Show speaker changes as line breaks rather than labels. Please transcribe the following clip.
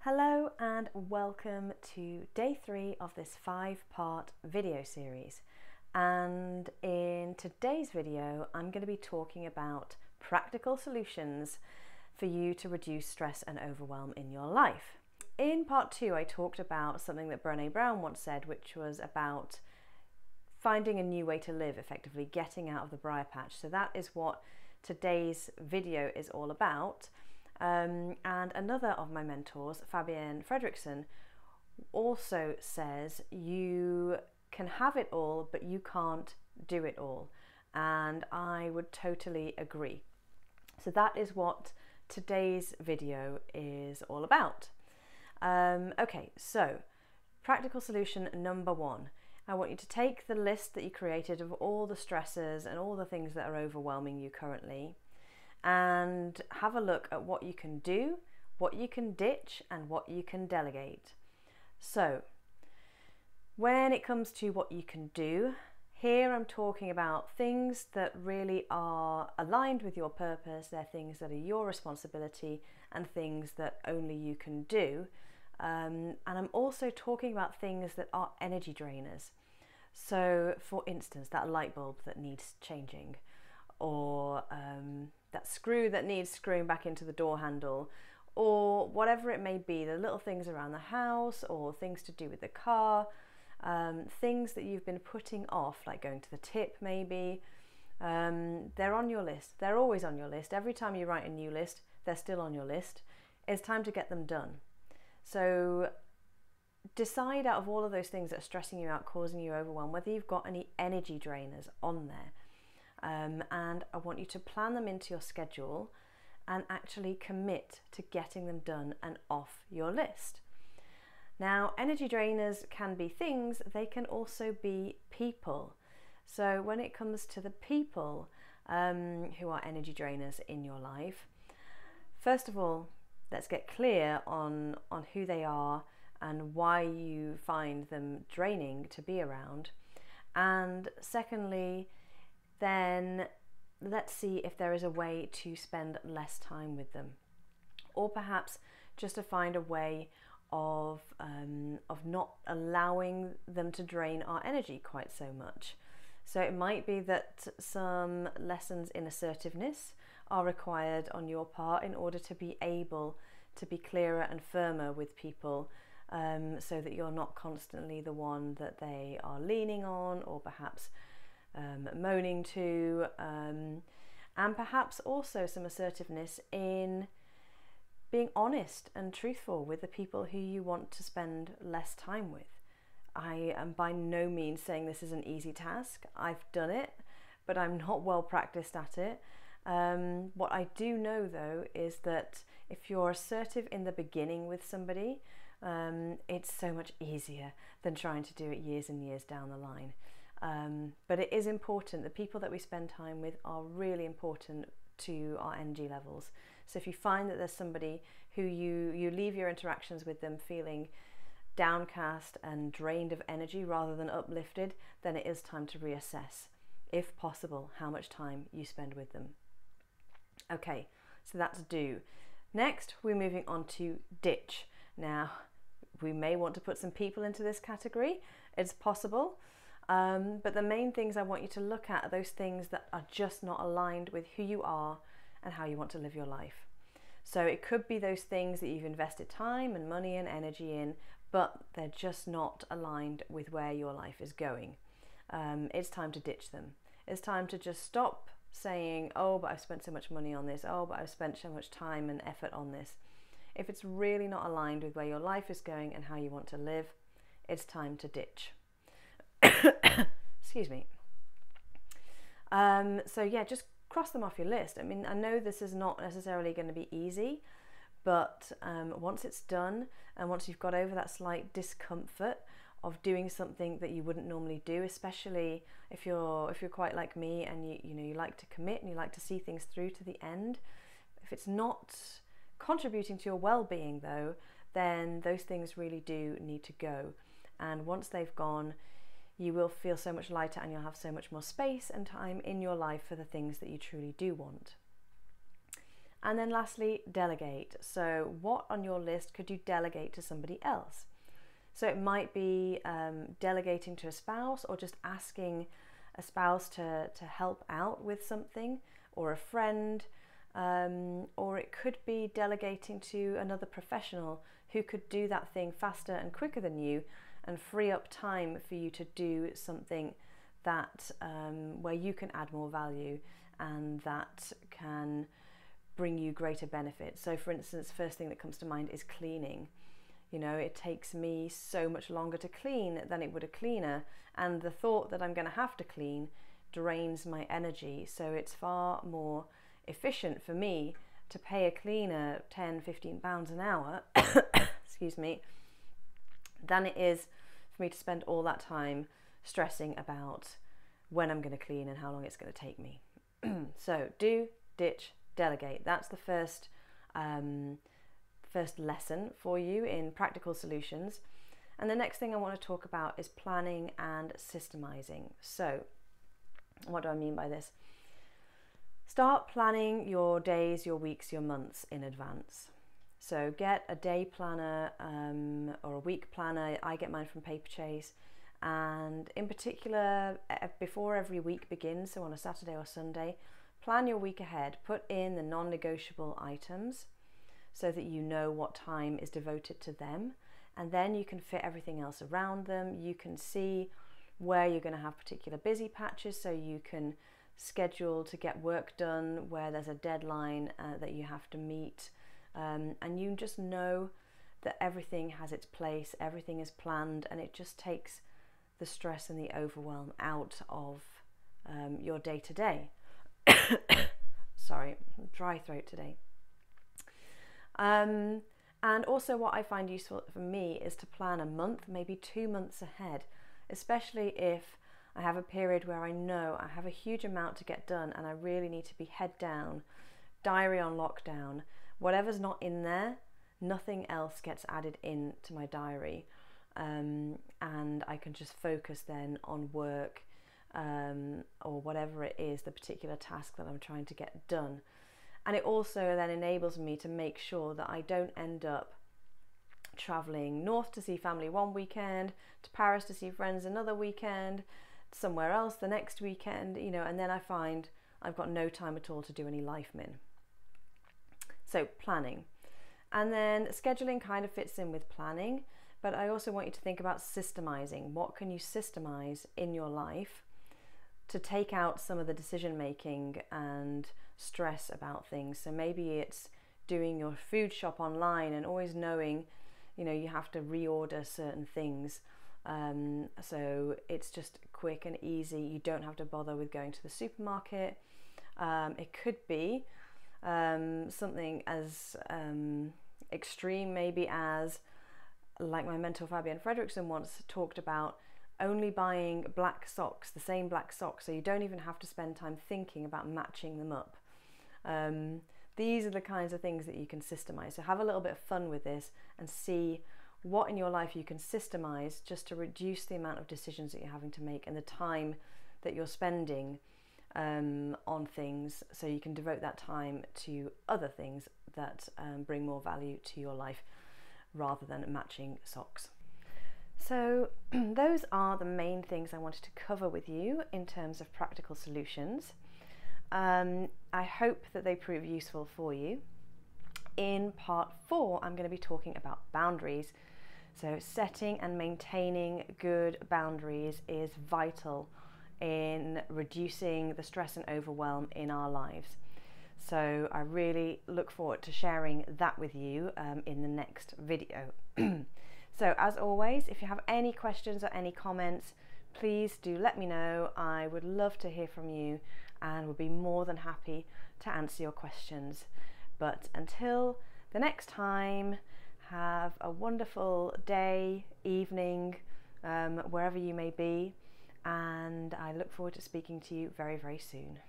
Hello and welcome to day 3 of this 5-part video series. And in today's video, I'm going to be talking about practical solutions for you to reduce stress and overwhelm in your life. In part 2, I talked about something that Brené Brown once said, which was about finding a new way to live, effectively getting out of the briar patch. So that is what today's video is all about. And another of my mentors, Fabienne Fredrickson, also says you can have it all, but you can't do it all. And I would totally agree. So that is what today's video is all about. Okay, so practical solution number 1. I want you to take the list that you created of all the stresses and all the things that are overwhelming you currently, and have a look at what you can do, what you can ditch, and what you can delegate. So when it comes to what you can do, here I'm talking about things that really are aligned with your purpose. They're things that are your responsibility and things that only you can do. And I'm also talking about things that are energy drainers. So for instance, that light bulb that needs changing, or that screw that needs screwing back into the door handle, or whatever it may be, the little things around the house or things to do with the car, things that you've been putting off, like going to the tip maybe. They're on your list. They're always on your list. Every time you write a new list, they're still on your list. It's time to get them done. So decide out of all of those things that are stressing you out, causing you overwhelm, whether you've got any energy drainers on there. And I want you to plan them into your schedule and actually commit to getting them done and off your list. Now, energy drainers can be things, they can also be people. So when it comes to the people who are energy drainers in your life, first of all, let's get clear on who they are and why you find them draining to be around. And secondly, then let's see if there is a way to spend less time with them, or perhaps just to find a way of not allowing them to drain our energy quite so much. So it might be that some lessons in assertiveness are required on your part in order to be able to be clearer and firmer with people, so that you're not constantly the one that they are leaning on, or perhaps moaning to, and perhaps also some assertiveness in being honest and truthful with the people who you want to spend less time with. I am by no means saying this is an easy task. I've done it, but I'm not well practiced at it. What I do know though is that if you're assertive in the beginning with somebody, it's so much easier than trying to do it years and years down the line. But it is important. The people that we spend time with are really important to our energy levels. So if you find that there's somebody who you leave your interactions with them feeling downcast and drained of energy rather than uplifted, then it is time to reassess, if possible, how much time you spend with them. Okay, so that's do. Next, we're moving on to ditch. Now, we may want to put some people into this category. It's possible. But the main things I want you to look at are those things that are just not aligned with who you are and how you want to live your life. So it could be those things that you've invested time and money and energy in, but they're just not aligned with where your life is going. It's time to ditch them. It's time to just stop saying, oh, but I've spent so much money on this. Oh, but I've spent so much time and effort on this. If it's really not aligned with where your life is going and how you want to live, it's time to ditch. Excuse me. So yeah, just cross them off your list. I mean, I know this is not necessarily going to be easy, but once it's done and once you've got over that slight discomfort of doing something that you wouldn't normally do, especially if you're quite like me and you like to commit and you like to see things through to the end. If it's not contributing to your well-being though, then those things really do need to go. And once they've gone, you will feel so much lighter and you'll have so much more space and time in your life for the things that you truly do want. And then lastly, delegate. So what on your list could you delegate to somebody else? So it might be delegating to a spouse, or just asking a spouse to help out with something, or a friend, or it could be delegating to another professional who could do that thing faster and quicker than you and free up time for you to do something that where you can add more value and that can bring you greater benefits. So for instance, first thing that comes to mind is cleaning. You know, it takes me so much longer to clean than it would a cleaner, and the thought that I'm going to have to clean drains my energy. So it's far more efficient for me to pay a cleaner £10-15 an hour excuse me, than it is for me to spend all that time stressing about when I'm going to clean and how long it's going to take me. So do, ditch, delegate. That's the first lesson for you in practical solutions. And the next thing I want to talk about is planning and systemizing. So what do I mean by this? Start planning your days, your weeks, your months in advance. So get a day planner or a week planner. I get mine from Paperchase, and in particular before every week begins, so on a Saturday or Sunday, plan your week ahead. Put in the non-negotiable items so that you know what time is devoted to them, and then you can fit everything else around them. You can see where you're going to have particular busy patches, so you can schedule to get work done where there's a deadline that you have to meet, and you just know that everything has its place, everything is planned, and it just takes the stress and the overwhelm out of your day-to-day. Sorry, dry throat today. And also what I find useful for me is to plan a month, maybe 2 months ahead, especially if I have a period where I know I have a huge amount to get done and I really need to be head down, diary on lockdown. Whatever's not in there, nothing else gets added into my diary, and I can just focus then on work or whatever it is, the particular task that I'm trying to get done. And it also then enables me to make sure that I don't end up traveling north to see family one weekend, to Paris to see friends another weekend, somewhere else the next weekend, you know, and then I find I've got no time at all to do any life min. So planning. And then scheduling kind of fits in with planning, but I also want you to think about systemizing. What can you systemize in your life to take out some of the decision making and stress about things? So maybe it's doing your food shop online and always knowing, you know, you have to reorder certain things, so it's just quick and easy. You don't have to bother with going to the supermarket. It could be something as extreme maybe as, like my mentor Fabienne Fredrickson once talked about, only buying black socks, the same black socks, so you don't even have to spend time thinking about matching them up. These are the kinds of things that you can systemize. So have a little bit of fun with this and see what in your life you can systemize just to reduce the amount of decisions that you're having to make and the time that you're spending on things, so you can devote that time to other things that bring more value to your life rather than matching socks. So those are the main things I wanted to cover with you in terms of practical solutions. I hope that they prove useful for you. In part 4, I'm going to be talking about boundaries. So setting and maintaining good boundaries is vital in reducing the stress and overwhelm in our lives. So I really look forward to sharing that with you in the next video. So as always, if you have any questions or any comments, please do let me know. I would love to hear from you and would be more than happy to answer your questions. But until the next time, have a wonderful day, evening, wherever you may be, and I look forward to speaking to you very, very soon.